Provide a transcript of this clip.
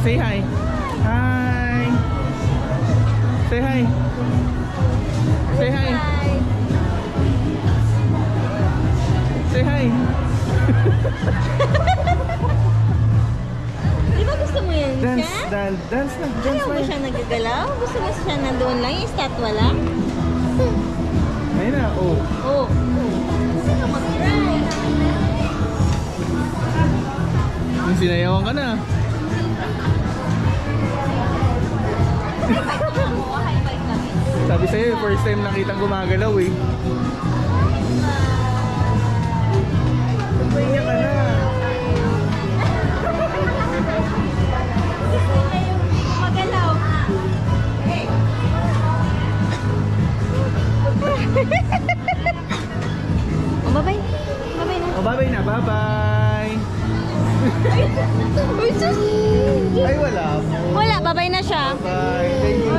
Say hi. Hi. Say hi. Say hi. Say hi. Di ba gusto mo yun Dance, siya? dance na. Dance Ayaw mo na. siya nagagalaw? Gusto mo siya nandoon lang? Yung statwa lang? Ayun na, oh. Oo. Gusto ka mag-try. Yung sinayawan ka na. High five kami. Sabi sa'yo, first time nakitang gumagalaw eh. Pahinga ka na. Gusto niya yung magalaw. Oh, bye-bye. Bye-bye na. Oh, bye-bye na. Bye-bye. Uy, sus! Ay, wala po. Wala, bye-bye na siya. Bye. Thank you.